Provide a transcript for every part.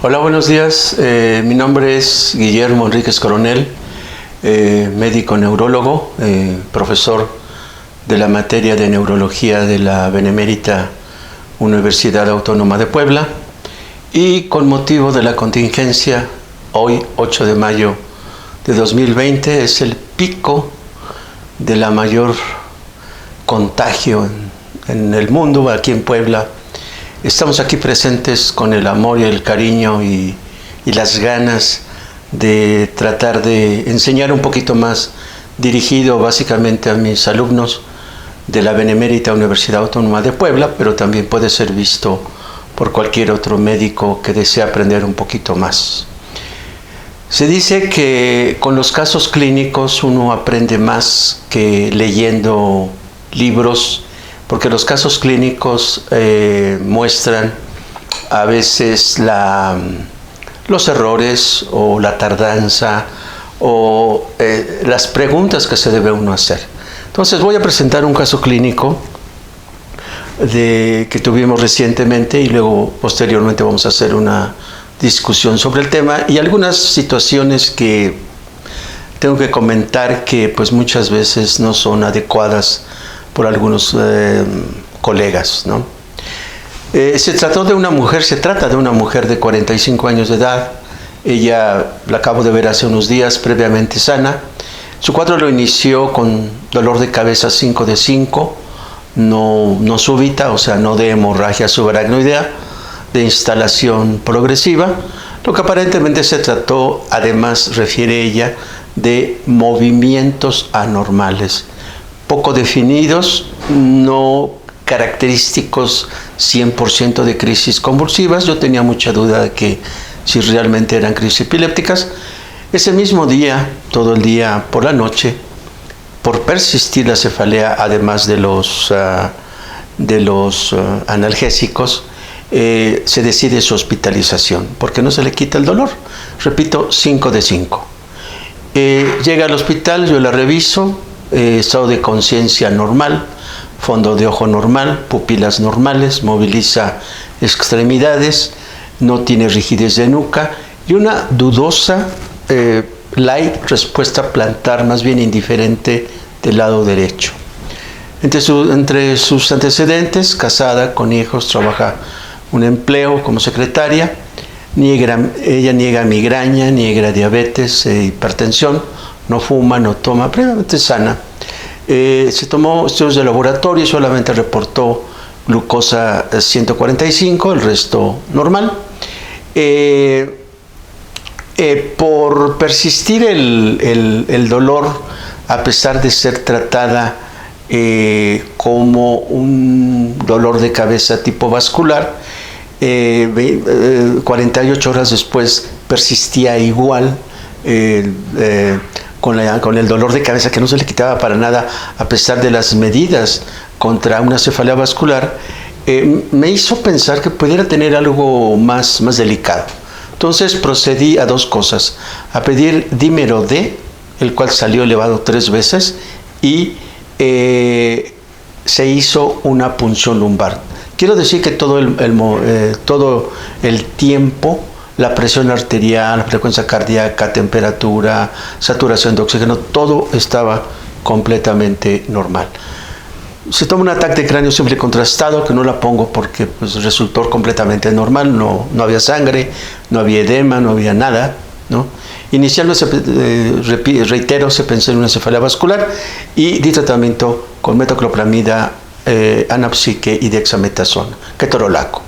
Hola, buenos días. Mi nombre es Guillermo Enríquez Coronel, médico neurólogo, profesor de la materia de neurología de la Benemérita Universidad Autónoma de Puebla, y con motivo de la contingencia, hoy 8 de mayo de 2020 es el pico de la mayor contagio en el mundo, aquí en Puebla. Estamos aquí presentes con el amor y el cariño y las ganas de tratar de enseñar un poquito más, dirigido básicamente a mis alumnos de la Benemérita Universidad Autónoma de Puebla, pero también puede ser visto por cualquier otro médico que desee aprender un poquito más. Se dice que con los casos clínicos uno aprende más que leyendo libros, porque los casos clínicos muestran a veces los errores o la tardanza o las preguntas que se debe uno hacer. Entonces voy a presentar un caso clínico que tuvimos recientemente, y luego posteriormente vamos a hacer una discusión sobre el tema y algunas situaciones que tengo que comentar que pues muchas veces no son adecuadas por algunos colegas, ¿no? Se trata de una mujer de 45 años de edad. Ella la acabo de ver hace unos días, previamente sana. Su cuadro lo inició con dolor de cabeza 5 de 5, no súbita, o sea, no de hemorragia subaracnoidea, de instalación progresiva. Lo que aparentemente se trató, además refiere ella, de movimientos anormales, poco definidos, no característicos 100% de crisis convulsivas. Yo tenía mucha duda de que si realmente eran crisis epilépticas. Ese mismo día, todo el día por la noche, por persistir la cefalea, además de los analgésicos, se decide su hospitalización, porque no se le quita el dolor. Repito, 5 de 5. Llega al hospital, yo la reviso, estado de conciencia normal, fondo de ojo normal, pupilas normales, moviliza extremidades, no tiene rigidez de nuca y una dudosa light respuesta plantar, más bien indiferente, del lado derecho. Entre sus antecedentes: casada, con hijos, trabaja un empleo como secretaria, ella niega migraña, niega diabetes, hipertensión, no fuma, no toma, previamente sana. Se tomó estudios de laboratorio y solamente reportó glucosa 145, el resto normal. Por persistir el dolor, a pesar de ser tratada como un dolor de cabeza tipo vascular, 48 horas después persistía igual, con el dolor de cabeza que no se le quitaba para nada, a pesar de las medidas contra una cefalea vascular. Me hizo pensar que pudiera tener algo más delicado. Entonces procedí a dos cosas: a pedir dímero D, el cual salió elevado 3 veces, y se hizo una punción lumbar. Quiero decir que todo el tiempo la presión arterial, la frecuencia cardíaca, temperatura, saturación de oxígeno, todo estaba completamente normal. Se toma un ataque de cráneo simple contrastado, que no la pongo porque pues, resultó completamente normal, no había sangre, no había edema, no había nada, ¿no? Inicialmente, reitero, se pensó en una cefalea vascular y di tratamiento con metoclopramida, anapsique y dexametasona, ketorolaco.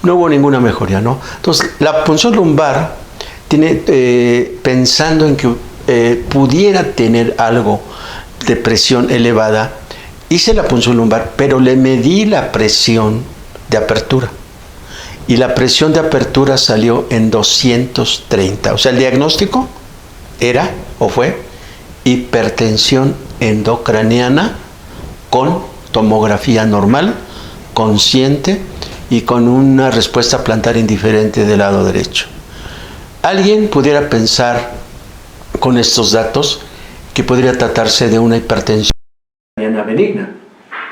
No hubo ninguna mejoría, ¿no? Entonces, la punción lumbar tiene, pensando en que pudiera tener algo de presión elevada, hice la punción lumbar, pero le medí la presión de apertura. Y la presión de apertura salió en 230. O sea, el diagnóstico era o fue hipertensión endocraniana con tomografía normal, consciente y con una respuesta plantar indiferente del lado derecho. Alguien pudiera pensar con estos datos que podría tratarse de una hipertensión benigna,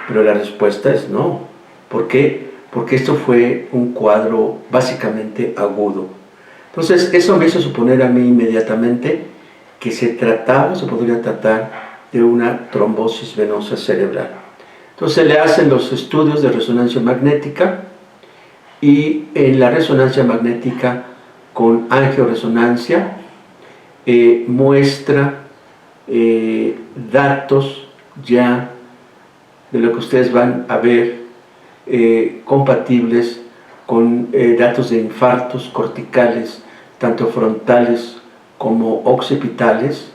pero la respuesta es no. ¿Por qué? Porque esto fue un cuadro básicamente agudo. Entonces, eso me hizo suponer a mí inmediatamente que se podría tratar de una trombosis venosa cerebral. Entonces, le hacen los estudios de resonancia magnética y en la resonancia magnética con angioresonancia muestra datos ya de lo que ustedes van a ver compatibles con datos de infartos corticales, tanto frontales como occipitales.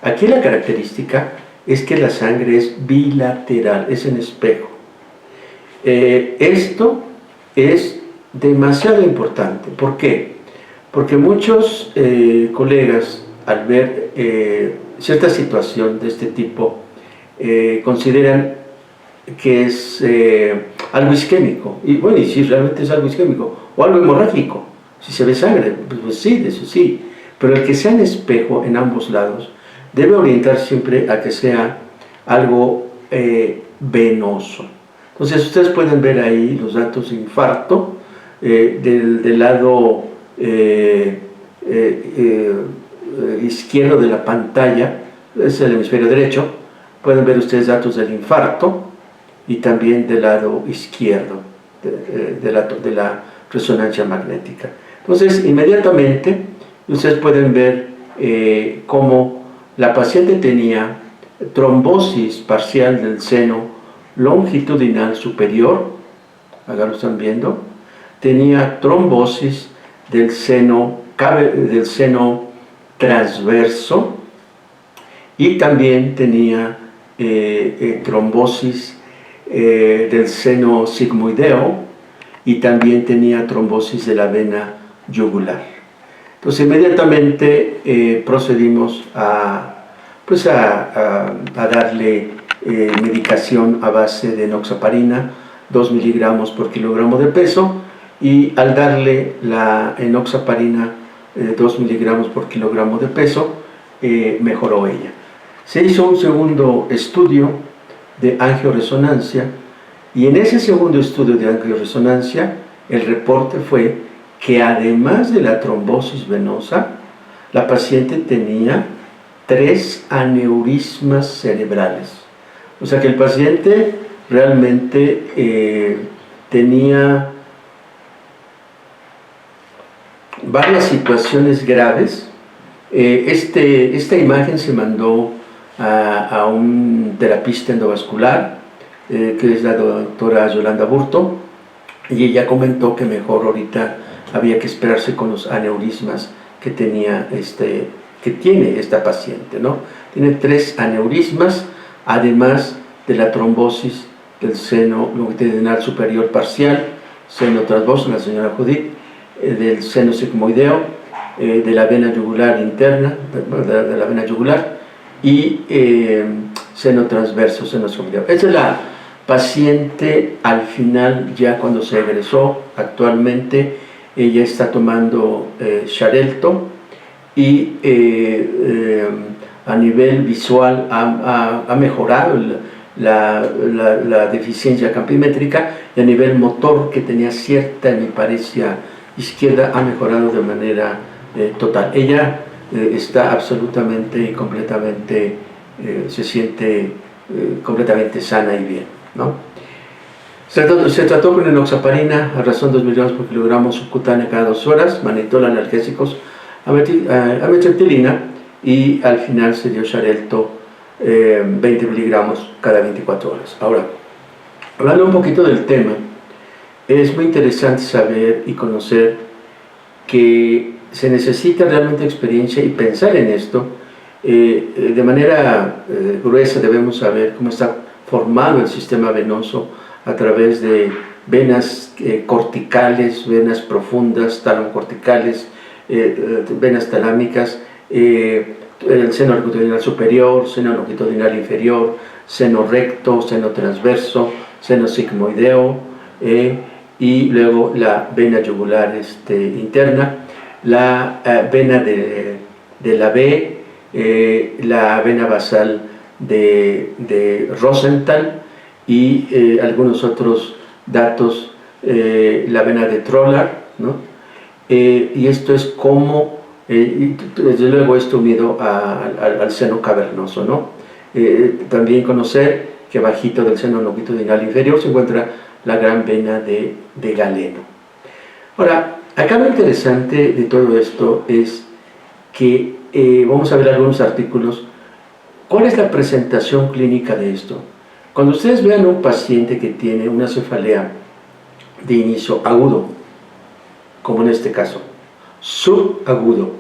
Aquí la característica es que la sangre es bilateral, es en espejo. Esto es demasiado importante. ¿Por qué? Porque muchos colegas, al ver cierta situación de este tipo, consideran que es algo isquémico, y bueno, y si realmente es algo isquémico, o algo hemorrágico, si se ve sangre, pues sí, de eso sí, pero el que sea en espejo en ambos lados debe orientar siempre a que sea algo venoso. Entonces ustedes pueden ver ahí los datos de infarto del lado izquierdo de la pantalla, es el hemisferio derecho. Pueden ver ustedes datos del infarto y también del lado izquierdo de la resonancia magnética. Entonces, inmediatamente ustedes pueden ver cómo la paciente tenía trombosis parcial del seno longitudinal superior, acá lo están viendo, tenía trombosis del seno transverso y también tenía trombosis del seno sigmoideo y también tenía trombosis de la vena yugular. Entonces inmediatamente procedimos a darle medicación a base de enoxaparina, 2 miligramos por kilogramo de peso, y al darle la enoxaparina 2 miligramos por kilogramo de peso, mejoró ella. Se hizo un segundo estudio de angioresonancia y en ese segundo estudio de angioresonancia el reporte fue que además de la trombosis venosa, la paciente tenía 3 aneurismas cerebrales. O sea que el paciente realmente tenía varias situaciones graves. Esta imagen se mandó a un terapista endovascular, que es la doctora Yolanda Burto, y ella comentó que mejor ahorita había que esperarse con los aneurismas que tiene esta paciente, ¿no? Tiene 3 aneurismas, además de la trombosis del seno longitudinal superior parcial, seno transverso, la señora Judith, del seno sigmoideo, de la vena yugular interna, de la vena yugular, y seno transverso, seno sigmoideo. Esa es la paciente al final, ya cuando se egresó. Actualmente ella está tomando Xarelto y a nivel visual ha mejorado la deficiencia campimétrica, y a nivel motor, que tenía cierta hemiparesia izquierda, ha mejorado de manera total. Ella está absolutamente y completamente, se siente completamente sana y bien, ¿no? Se trató con enoxaparina a razón de 2 miligramos por kilogramo subcutánea cada 2 horas, manitol, analgésicos, amitriptilina, y al final se dio Xarelto 20 miligramos cada 24 horas. Ahora, hablando un poquito del tema, es muy interesante saber y conocer que se necesita realmente experiencia y pensar en esto. De manera gruesa debemos saber cómo está formado el sistema venoso a través de venas corticales, venas profundas, taloncorticales, venas talámicas, el seno longitudinal superior, seno longitudinal inferior, seno recto, seno transverso, seno sigmoideo, y luego la vena yugular interna, la vena de la B, la vena basal de Rosenthal, y algunos otros datos, la vena de Trollar, ¿no? y esto es como, desde luego esto unido al seno cavernoso, ¿no? También conocer que bajito del seno longitudinal inferior se encuentra la gran vena de Galeno. Ahora, acá lo interesante de todo esto es que vamos a ver algunos artículos. ¿Cuál es la presentación clínica de esto? Cuando ustedes vean un paciente que tiene una cefalea de inicio agudo, como en este caso, subagudo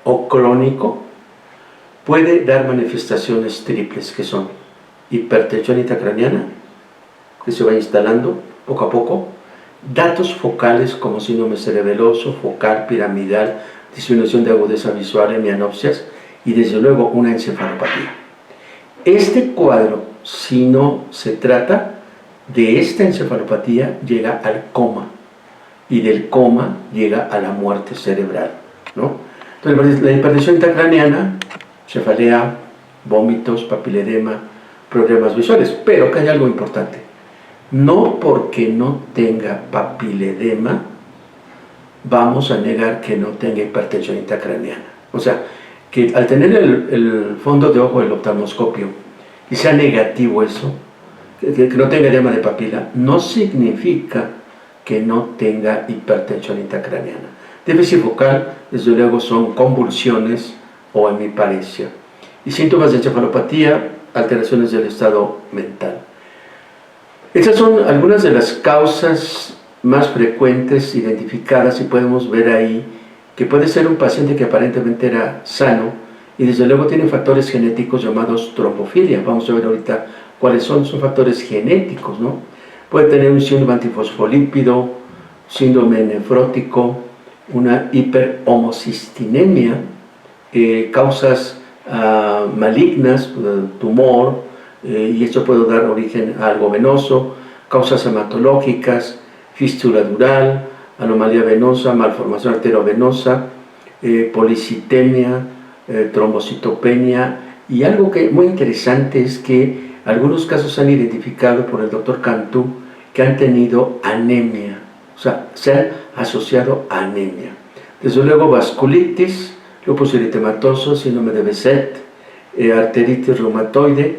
o crónico, puede dar manifestaciones triples, que son hipertensión intracraniana, que se va instalando poco a poco, datos focales como síndrome cerebeloso, focal, piramidal, disminución de agudeza visual, hemianopsias, y desde luego una encefalopatía. Este cuadro, si no se trata de esta encefalopatía, llega al coma, y del coma llega a la muerte cerebral, ¿no? Entonces, la hipertensión intracraniana, cefalea, vómitos, papiledema, problemas visuales. Pero acá hay algo importante. No porque no tenga papiledema vamos a negar que no tenga hipertensión intracraniana. O sea, que al tener el fondo de ojo del oftalmoscopio y sea negativo eso, que no tenga edema de papila, no significa que no tenga hipertensión intracraniana. Déficit focal, desde luego, son convulsiones o hemiparesia. Y síntomas de encefalopatía, alteraciones del estado mental. Estas son algunas de las causas más frecuentes identificadas, y podemos ver ahí que puede ser un paciente que aparentemente era sano y desde luego tiene factores genéticos llamados trombofilia. Vamos a ver ahorita cuáles son factores genéticos, ¿no? Puede tener un síndrome antifosfolípido, síndrome nefrótico, una hiperhomocistinemia, causas malignas, tumor, y esto puede dar origen a algo venoso, causas hematológicas, fístula dural, anomalía venosa, malformación arteriovenosa, policitemia, trombocitopenia, y algo que muy interesante es que algunos casos se han identificado por el doctor Cantú que han tenido anemia, o sea, se han asociado a anemia. Desde luego vasculitis, lupus eritematoso, síndrome de Behçet, arteritis reumatoide,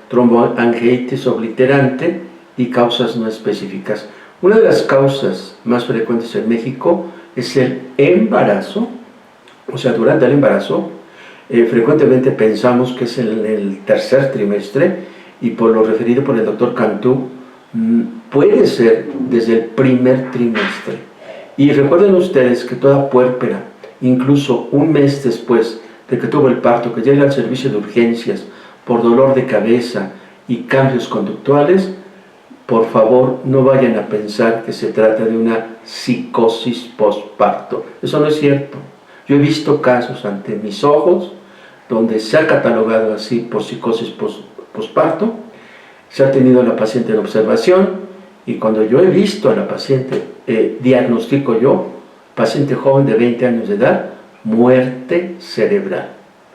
tromboangiitis obliterante y causas no específicas. Una de las causas más frecuentes en México es el embarazo, o sea, durante el embarazo, frecuentemente pensamos que es en el tercer trimestre, y por lo referido por el doctor Cantú, puede ser desde el primer trimestre. Y recuerden ustedes que toda puérpera, incluso un mes después de que tuvo el parto, que llega al servicio de urgencias por dolor de cabeza y cambios conductuales, por favor no vayan a pensar que se trata de una psicosis postparto. Eso no es cierto. Yo he visto casos ante mis ojos donde se ha catalogado así por psicosis postparto, se ha tenido a la paciente en observación, y cuando yo he visto a la paciente, diagnostico yo, paciente joven de 20 años de edad, muerte cerebral.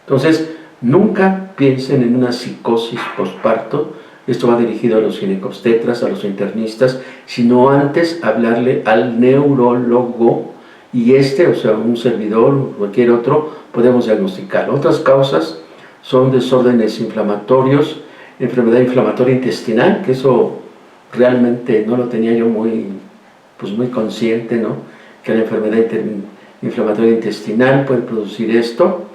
Entonces, nunca piensen en una psicosis postparto. Esto va dirigido a los ginecobstetras, a los internistas, sino antes hablarle al neurólogo, y o sea, un servidor o cualquier otro, podemos diagnosticar. Otras causas son desórdenes inflamatorios, enfermedad inflamatoria intestinal, que eso realmente no lo tenía yo muy consciente, ¿no? Que la enfermedad inflamatoria intestinal puede producir esto,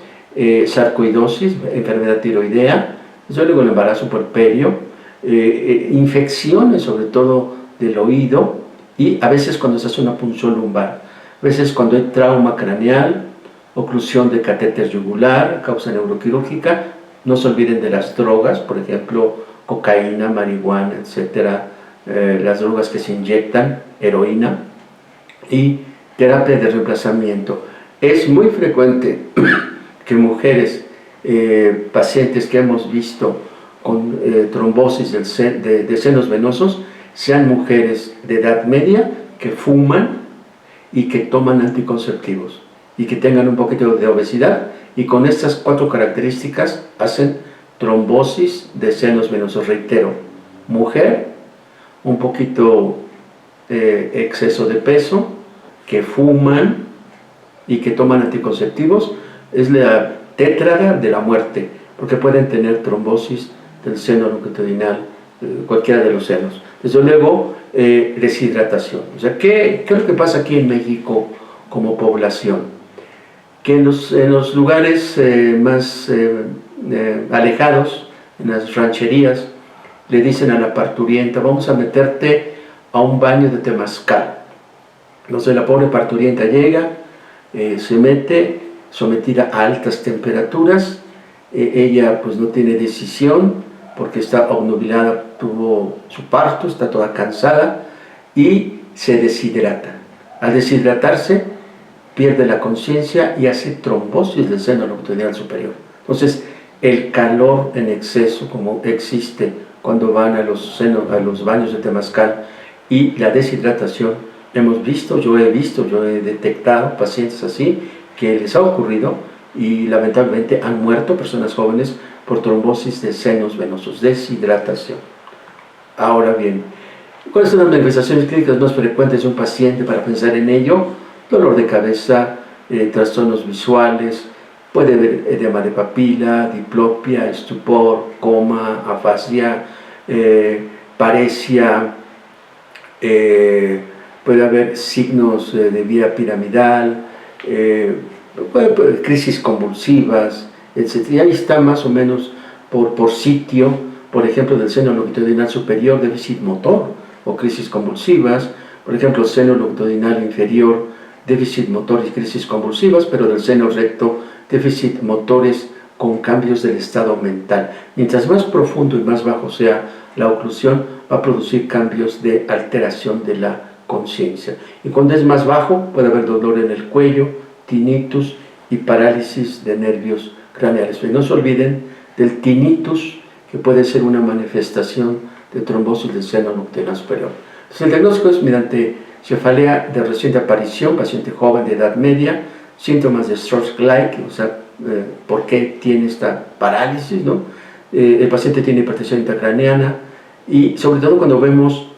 sarcoidosis, enfermedad tiroidea, luego el embarazo puerperio, infecciones sobre todo del oído, y a veces cuando se hace una punción lumbar, a veces cuando hay trauma craneal, oclusión de catéter yugular, causa neuroquirúrgica. No se olviden de las drogas, por ejemplo, cocaína, marihuana, etcétera, las drogas que se inyectan, heroína, y terapia de reemplazamiento. Es muy frecuente que mujeres, pacientes que hemos visto con trombosis de senos venosos, sean mujeres de edad media que fuman y que toman anticonceptivos y que tengan un poquito de obesidad, y con estas 4 características hacen trombosis de senos venosos. Reitero, mujer, un poquito exceso de peso, que fuman y que toman anticonceptivos, es la tétrada de la muerte, porque pueden tener trombosis del seno longitudinal, cualquiera de los senos. Desde luego, deshidratación. O sea, ¿qué es lo que pasa aquí en México como población? Que en los lugares más alejados, en las rancherías, le dicen a la parturienta: vamos a meterte a un baño de temazcal. Entonces la pobre parturienta llega, se mete, sometida a altas temperaturas, ella pues no tiene decisión porque está obnubilada, tuvo su parto, está toda cansada y se deshidrata. Al deshidratarse pierde la conciencia y hace trombosis del seno longitudinal superior. Entonces el calor en exceso, como existe cuando van a los baños de temazcal, y la deshidratación, hemos visto, yo he detectado pacientes así que les ha ocurrido y lamentablemente han muerto personas jóvenes por trombosis de senos venosos, deshidratación. Ahora bien, ¿cuáles son las manifestaciones clínicas más frecuentes de un paciente para pensar en ello? Dolor de cabeza, trastornos visuales, puede haber edema de papila, diplopia, estupor, coma, afasia, paresia, puede haber signos de vía piramidal, crisis convulsivas, etc. Y ahí está más o menos por sitio, por ejemplo, del seno longitudinal superior, déficit motor o crisis convulsivas, por ejemplo, seno longitudinal inferior, déficit motor y crisis convulsivas, pero del seno recto, déficit motores con cambios del estado mental. Mientras más profundo y más bajo sea la oclusión, va a producir cambios de alteración de la conciencia. Y cuando es más bajo, puede haber dolor en el cuello, tinnitus y parálisis de nervios craneales. Pero no se olviden del tinnitus, que puede ser una manifestación de trombosis del seno longitudinal superior. Entonces, el diagnóstico es mediante cefalea de reciente aparición, paciente joven de edad media, síntomas de Stroke-like, o sea, por qué tiene esta parálisis, ¿no? El paciente tiene hipertensión intracraneana y sobre todo cuando vemos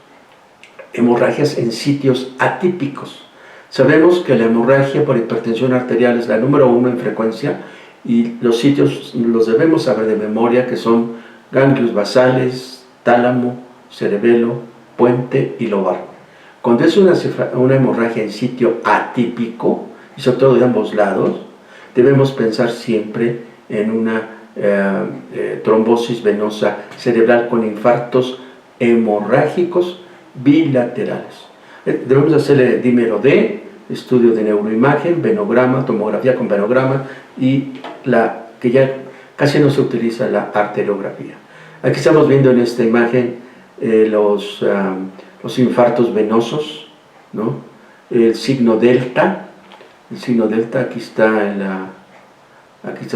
hemorragias en sitios atípicos. Sabemos que la hemorragia por hipertensión arterial es la número 1 en frecuencia y los sitios los debemos saber de memoria, que son ganglios basales, tálamo, cerebelo, puente y lobar. Cuando es una hemorragia en sitio atípico, y sobre todo de ambos lados, debemos pensar siempre en una trombosis venosa cerebral con infartos hemorrágicos bilaterales. Debemos hacerle dímero D, estudio de neuroimagen, venograma, tomografía con venograma y la que ya casi no se utiliza, la arteriografía. Aquí estamos viendo en esta imagen los infartos venosos, ¿no? El signo delta. El signo delta aquí está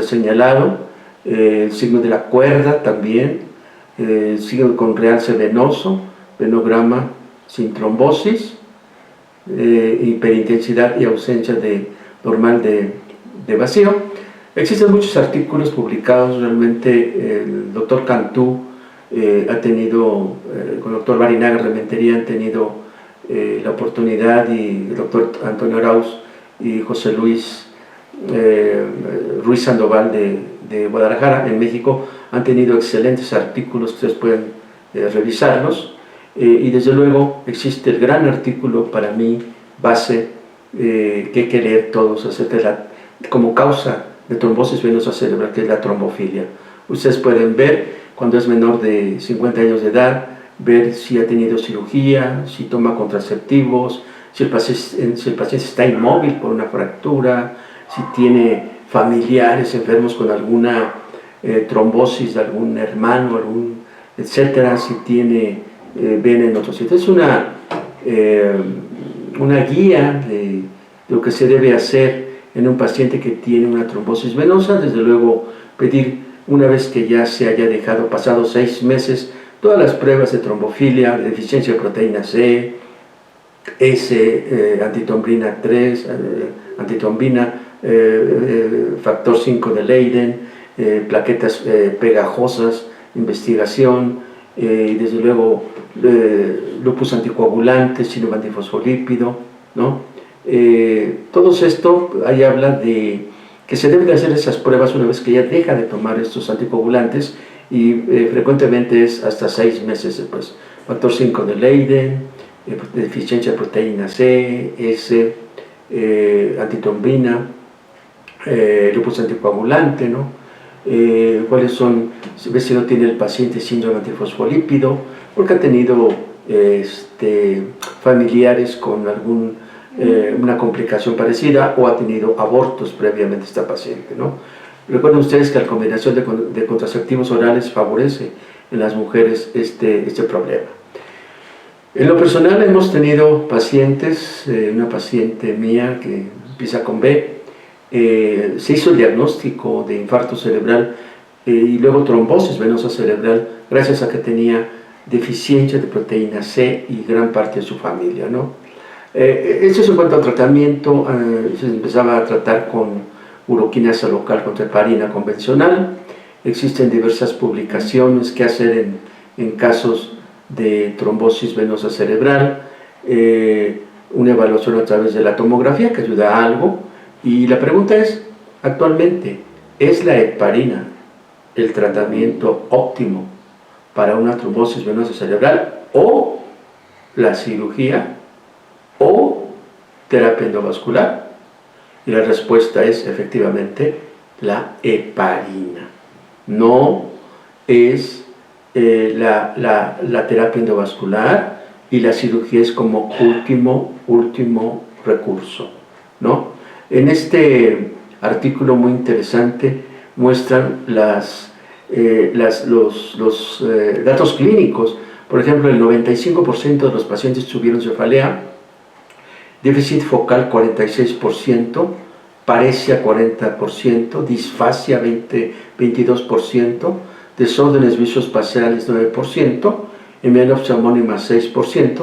señalado, el signo de la cuerda también, el signo con realce venoso, venograma sin trombosis, hiperintensidad y ausencia normal de vacío. Existen muchos artículos publicados, realmente el doctor Cantú ha tenido, con el doctor Barinaga Rementería han tenido la oportunidad, y el doctor Antonio Arauz y José Luis Ruiz Sandoval de Guadalajara, en México, han tenido excelentes artículos, ustedes pueden revisarlos, y desde luego existe el gran artículo para mí, base, que hay que leer todos, acerca como causa de trombosis venosa cerebral, que es la trombofilia. Ustedes pueden ver, cuando es menor de 50 años de edad, ver si ha tenido cirugía, si toma contraceptivos, si el paciente está inmóvil por una fractura, si tiene familiares enfermos con alguna trombosis de algún hermano, etcétera, si tiene vena en otro sitio. Es una guía de lo que se debe hacer en un paciente que tiene una trombosis venosa. Desde luego, pedir, una vez que ya se haya dejado pasados 6 meses, todas las pruebas de trombofilia, de deficiencia de proteína C, antitombina 3, antitombina, factor 5 de Leiden, plaquetas pegajosas, investigación, y desde luego lupus anticoagulante, síndrome antifosfolípido, ¿no? Todo esto, ahí habla de que se deben de hacer esas pruebas una vez que ya deja de tomar estos anticoagulantes y frecuentemente es hasta 6 meses después. Factor 5 de Leiden, deficiencia de proteína C, S, antitrombina, lupus anticoagulante, ¿no? Cuáles son, ves si no tiene el paciente síndrome antifosfolípido, porque ha tenido familiares con una complicación parecida o ha tenido abortos previamente esta paciente, ¿no? Recuerden ustedes que la combinación de contraceptivos orales favorece en las mujeres este problema. En lo personal hemos tenido pacientes, una paciente mía que empieza con B, se hizo el diagnóstico de infarto cerebral y luego trombosis venosa cerebral gracias a que tenía deficiencia de proteína C y gran parte de su familia, ¿no? Esto es en cuanto al tratamiento. Se empezaba a tratar con uroquinasa local contra heparina convencional. Existen diversas publicaciones que hacer en casos de trombosis venosa cerebral, una evaluación a través de la tomografía que ayuda a algo. Y la pregunta es, actualmente, ¿es la heparina el tratamiento óptimo para una trombosis venosa cerebral o la cirugía o terapia endovascular? Y la respuesta es efectivamente la heparina. No es la terapia endovascular, y la cirugía es como último recurso, ¿no? En este artículo muy interesante muestran los datos clínicos. Por ejemplo, el 95% de los pacientes tuvieron cefalea, déficit focal 46%, paresia 40%, disfasia 22%, desórdenes visoespaciales 9%, hemianopsia homónima 6%,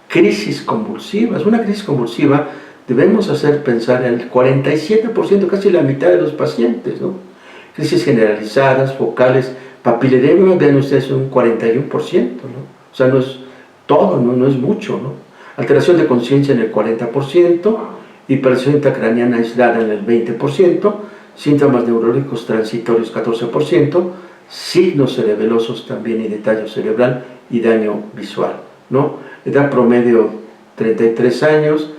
crisis convulsivas. Una crisis convulsiva debemos hacer pensar en el 47%, casi la mitad de los pacientes, ¿no? Crisis generalizadas, focales, papiledema, vean ustedes, un 41%, ¿no? O sea, no es todo, no es mucho, ¿no? Alteración de conciencia en el 40%, hipertensión intracraniana aislada en el 20%, síntomas neurológicos transitorios 14%, signos cerebelosos también y detallo cerebral y daño visual, ¿no? Edad promedio 33 años.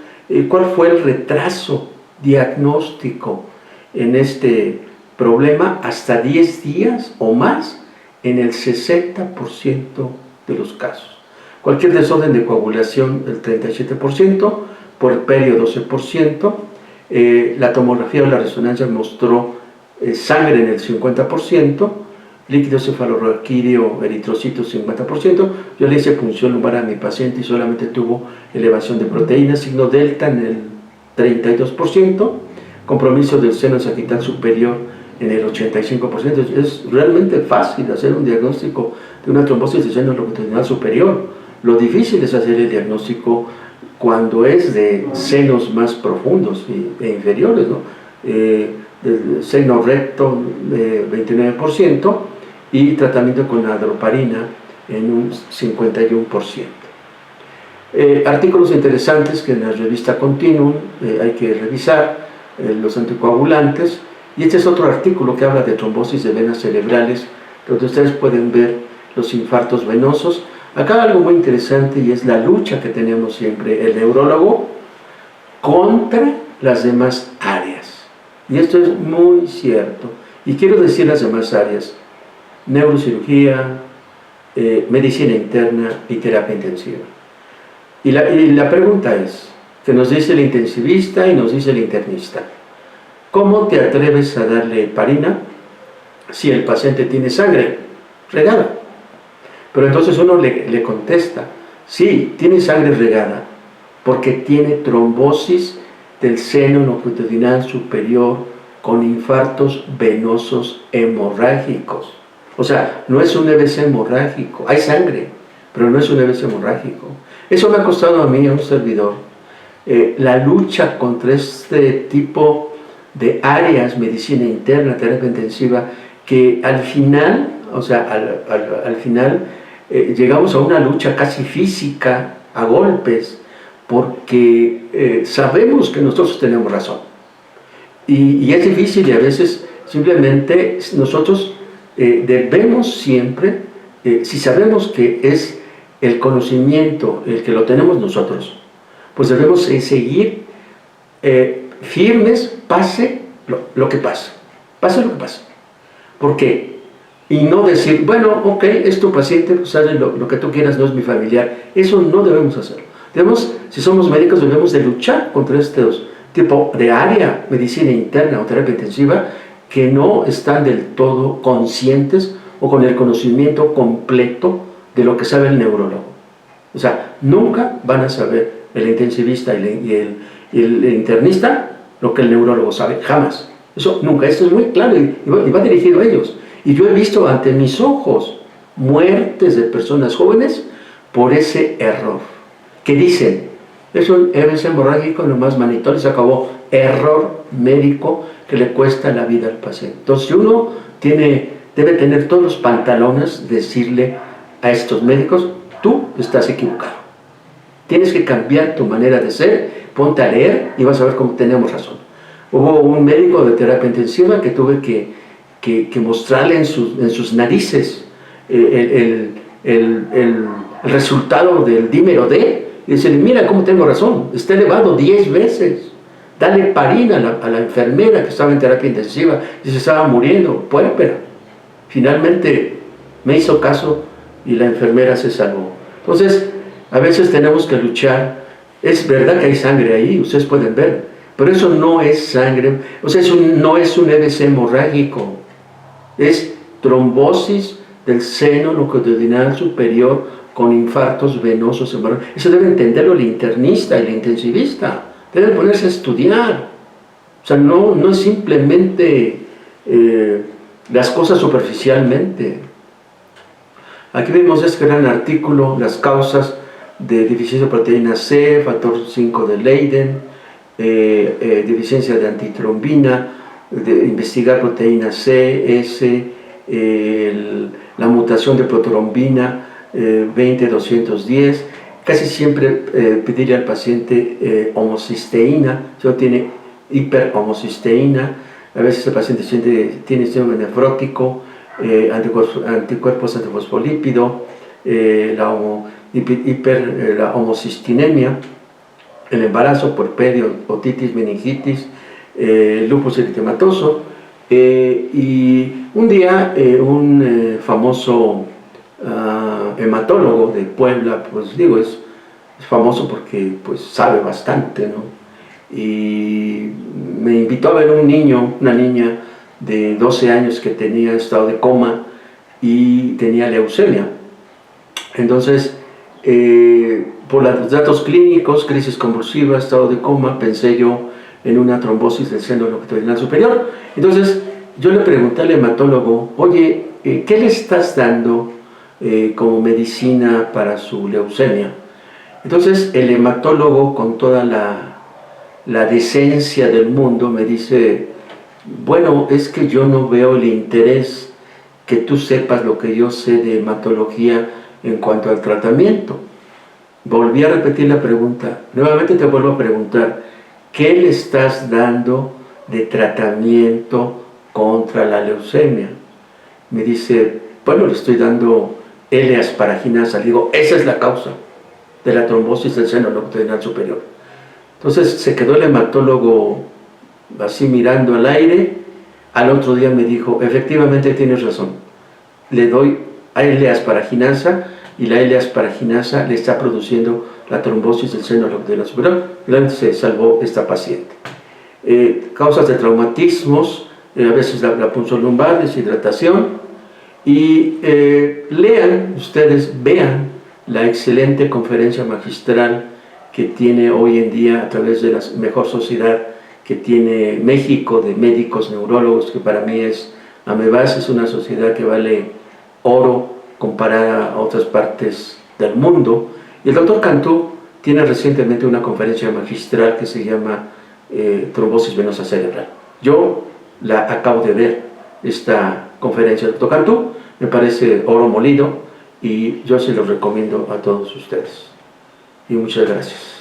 ¿Cuál fue el retraso diagnóstico en este problema? Hasta 10 días o más en el 60% de los casos. Cualquier desorden de coagulación, el 37%, puerperio 12%, la tomografía o la resonancia mostró sangre en el 50%, líquido cefalorraquídeo, eritrocitos 50%. Yo le hice punción lumbar a mi paciente y solamente tuvo elevación de proteínas, signo delta en el 32%, compromiso del seno sagital superior en el 85%. Es realmente fácil hacer un diagnóstico de una trombosis de seno longitudinal superior. Lo difícil es hacer el diagnóstico cuando es de senos más profundos e inferiores, ¿no? El seno recto 29% y tratamiento con adroparina en un 51%. Artículos interesantes que en la revista Continuum hay que revisar, los anticoagulantes, y este es otro artículo que habla de trombosis de venas cerebrales, donde ustedes pueden ver los infartos venosos. Acá algo muy interesante, y es la lucha que tenemos siempre el neurólogo contra las demás áreas. Y esto es muy cierto. Y quiero decir las demás áreas: neurocirugía, medicina interna y terapia intensiva. Y la pregunta es, que nos dice el intensivista y nos dice el internista: ¿cómo te atreves a darle heparina si el paciente tiene sangre regada? Pero entonces uno le contesta: sí, tiene sangre regada porque tiene trombosis del seno longitudinal superior con infartos venosos hemorrágicos. O sea, no es un EVC hemorrágico, hay sangre, pero no es un EVC hemorrágico. Eso me ha costado a mí, a un servidor, la lucha contra este tipo de áreas, medicina interna, terapia intensiva, que al final, o sea, al final llegamos a una lucha casi física, a golpes, porque sabemos que nosotros tenemos razón. Y es difícil, y a veces simplemente nosotros debemos siempre, si sabemos que es el conocimiento el que lo tenemos nosotros, pues debemos seguir firmes, pase lo que pase. Pase lo que pase. ¿Por qué? Y no decir, bueno, ok, es tu paciente, pues haz lo que tú quieras, no es mi familiar. Eso no debemos hacer. Debemos, si somos médicos, debemos de luchar contra estos tipo de área, medicina interna o terapia intensiva, que no están del todo conscientes o con el conocimiento completo de lo que sabe el neurólogo. O sea, nunca van a saber el intensivista y el internista lo que el neurólogo sabe, jamás. Eso nunca, esto es muy claro y va dirigido a ellos. Y yo he visto ante mis ojos muertes de personas jóvenes por ese error, que dicen, es un EBC hemorrágico, nomás manitol y se acabó. Error médico que le cuesta la vida al paciente. Entonces uno debe tener todos los pantalones, decirle a estos médicos, tú estás equivocado. Tienes que cambiar tu manera de ser, ponte a leer y vas a ver cómo tenemos razón. Hubo un médico de terapia intensiva que tuve que mostrarle en sus narices el resultado del dímero D y decirle, mira cómo tengo razón, está elevado 10 veces. Dale parina a la enfermera que estaba en terapia intensiva y se estaba muriendo, puérpera. Finalmente me hizo caso y la enfermera se salvó. Entonces, a veces tenemos que luchar. Es verdad que hay sangre ahí, ustedes pueden ver, pero eso no es sangre, o sea, no es un EBC hemorrágico, es trombosis del seno longitudinal superior con infartos venosos hemorrágicos. Eso debe entenderlo el internista, el intensivista, deben ponerse a estudiar. O sea, no es simplemente las cosas superficialmente. Aquí vemos este gran artículo, las causas de deficiencia de proteína C, factor 5 de Leiden, deficiencia de antitrombina, investigar proteína C, S, la mutación de protrombina 20-210, casi siempre pedirle al paciente homocisteína, si no tiene hiperhomocisteína, a veces el paciente tiene síndrome nefrótico, anticuerpos antifosfolípido, la homocistinemia, el embarazo, puerperio, otitis, meningitis, lupus eritematoso. Y un día un famoso hematólogo de Puebla, pues digo, es famoso porque pues sabe bastante, ¿no? Y me invitó a ver una niña de 12 años que tenía estado de coma y tenía leucemia. Entonces, por los datos clínicos, crisis convulsiva, estado de coma, pensé yo en una trombosis del seno longitudinal superior. Entonces, yo le pregunté al hematólogo, oye, ¿qué le estás dando como medicina para su leucemia? Entonces, el hematólogo, con toda la decencia del mundo, me dice, bueno, es que yo no veo el interés que tú sepas lo que yo sé de hematología en cuanto al tratamiento. Volví a repetir la pregunta, nuevamente te vuelvo a preguntar, ¿qué le estás dando de tratamiento contra la leucemia? Me dice, bueno, le estoy dando L-asparaginasa. Le digo, esa es la causa de la trombosis del seno longitudinal superior. Entonces se quedó el hematólogo así mirando al aire. Al otro día me dijo, efectivamente tienes razón, le doy L-asparaginasa y la L-asparaginasa le está produciendo la trombosis del seno longitudinal superior. Realmente se salvó esta paciente. Causas de traumatismos, a veces la punzolumbar, deshidratación. Y vean la excelente conferencia magistral que tiene hoy en día a través de la mejor sociedad que tiene México de médicos neurólogos, que para mí es AMEBAS, es una sociedad que vale oro comparada a otras partes del mundo. Y el doctor Cantú tiene recientemente una conferencia magistral que se llama trombosis venosa cerebral. Yo la acabo de ver, esta conferencia del doctor Cantú, me parece oro molido y yo se lo recomiendo a todos ustedes. Y muchas gracias.